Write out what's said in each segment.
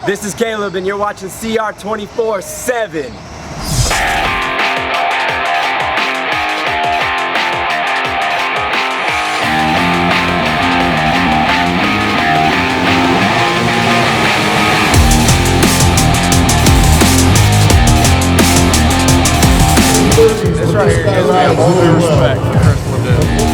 This is Caleb and you're watching CR 24/7. This right here gives me a whole new respect for Chris Rodeo.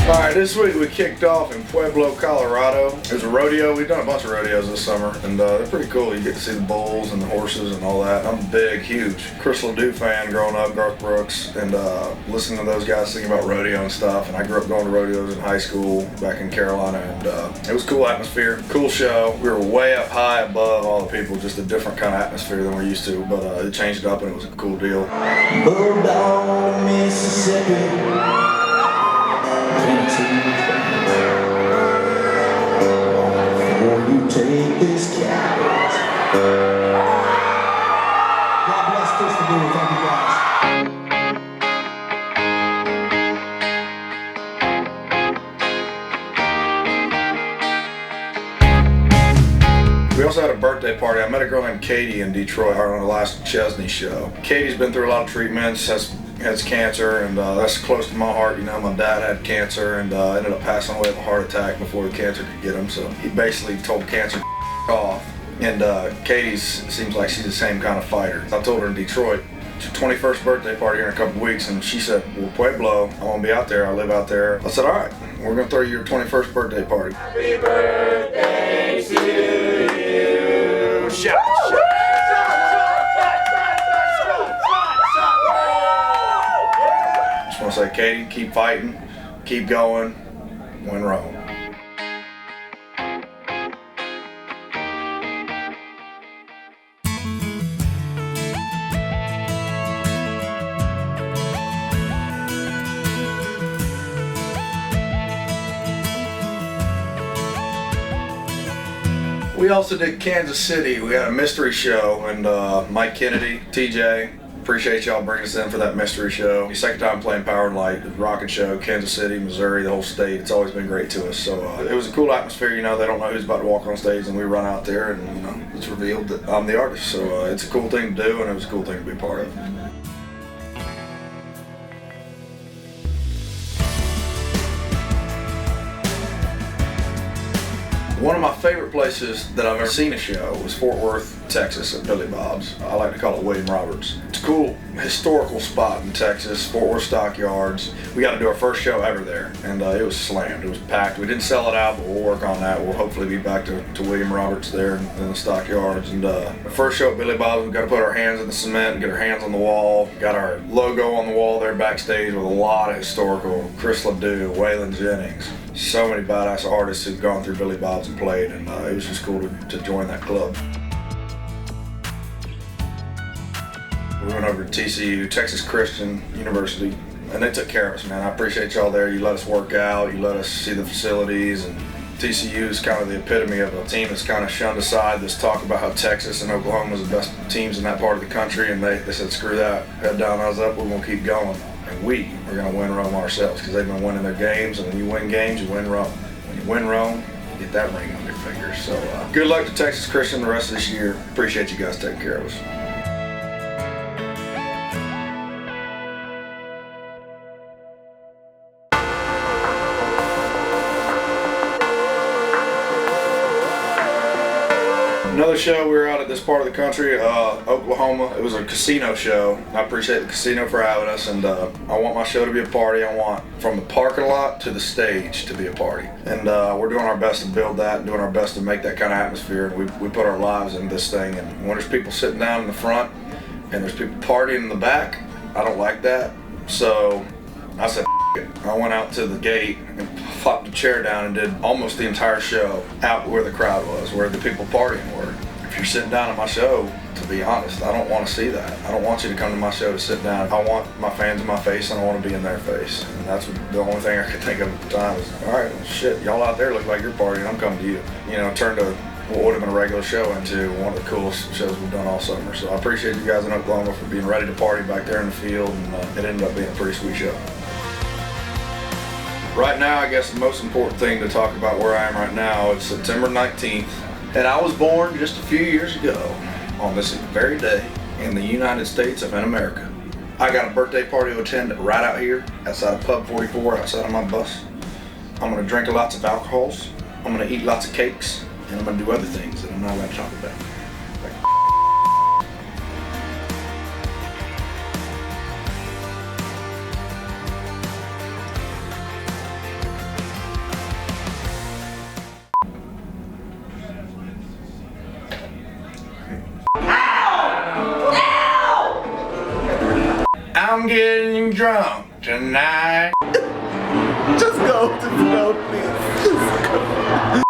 Alright, this week we kicked off in Pueblo, Colorado. There's a rodeo. We've done a bunch of rodeos this summer, and they're pretty cool. You get to see the bulls and the horses and all that. I'm a big, huge Chris Rodeo fan growing up, Garth Brooks, and listening to those guys sing about rodeo and stuff. And I grew up going to rodeos in high school back in Carolina, and it was a cool atmosphere, cool show. We were way up high above all the people, just a different kind of atmosphere than we're used to, but it changed it up and it was a cool deal. Bulldog, Mississippi. Before you take this carrot. God bless Chris Rodeo. Thank you guys. We also had a birthday party. I met a girl named Cody in Detroit on the last Chesney show. Katie's been through a lot of treatments, has cancer, and that's close to my heart. You know, my dad had cancer and ended up passing away of a heart attack before the cancer could get him, so he basically told cancer off. And Katie's seems like she's the same kind of fighter. I told her in Detroit, it's her 21st birthday party here in a couple weeks, and she said, well, Pueblo, I want to be out there, I live out there. I said, all right, we're going to throw you your 21st birthday party. Happy birthday to you. Shout, shout. Just want to say, Katie, keep fighting, keep going, win Rome. We also did Kansas City. We had a mystery show, and Mike Kennedy, TJ, appreciate y'all bringing us in for that mystery show. Second time playing Power and Light, the rocket show, Kansas City, Missouri, the whole state. It's always been great to us. So it was a cool atmosphere. You know, they don't know who's about to walk on stage, and we run out there, and you know, it's revealed that I'm the artist. So it's a cool thing to do, and it was a cool thing to be a part of. One of my favorite places that I've ever seen a show was Fort Worth, Texas at Billy Bob's. I like to call it William Roberts. It's a cool historical spot in Texas, Fort Worth Stockyards. We got to do our first show ever there, and it was slammed. It was packed. We didn't sell it out, but we'll work on that. We'll hopefully be back to William Roberts there in the Stockyards. And the first show at Billy Bob's, we got to put our hands in the cement and get our hands on the wall. Got our logo on the wall there backstage with a lot of historical. Chris Rodeo, Waylon Jennings. So many badass artists who've gone through Billy Bob's and played, and it was just cool to join that club. We went over to TCU, Texas Christian University, and they took care of us, man. I appreciate y'all there. You let us work out, you let us see the facilities, and TCU is kind of the epitome of a team that's kind of shunned aside this talk about how Texas and Oklahoma is the best teams in that part of the country, and they said, screw that, head down, eyes up, we're going to keep going. And we are going to win Rome ourselves, because they've been winning their games, and when you win games, you win Rome. When you win Rome, you get that ring on your finger. So good luck to Texas Christian the rest of this year. Appreciate you guys taking care of us. Another show, we were out at this part of the country, Oklahoma. It was a casino show. I appreciate the casino for having us, and I want my show to be a party. I want from the parking lot to the stage to be a party. And we're doing our best to build that and doing our best to make that kind of atmosphere. And we put our lives into this thing. And when there's people sitting down in the front and there's people partying in the back, I don't like that. So I said, it. I went out to the gate and flopped a chair down and did almost the entire show out where the crowd was, where the people partying were. If you're sitting down at my show, to be honest, I don't want to see that. I don't want you to come to my show to sit down. I want my fans in my face, and I want to be in their face. And that's the only thing I could think of at the time was, all right, well, shit, y'all out there look like you're partying, I'm coming to you. You know, turned to what would have been a regular show into one of the coolest shows we've done all summer. So I appreciate you guys in Oklahoma for being ready to party back there in the field, and it ended up being a pretty sweet show. Right now, I guess the most important thing to talk about where I am right now, it's September 19th, and I was born just a few years ago on this very day in the United States of America. I got a birthday party to attend right out here outside of Pub 44, outside of my bus. I'm gonna drink lots of alcohols, I'm gonna eat lots of cakes, and I'm gonna do other things that I'm not allowed to talk about. I'm getting drunk tonight. Just go, please. Just go.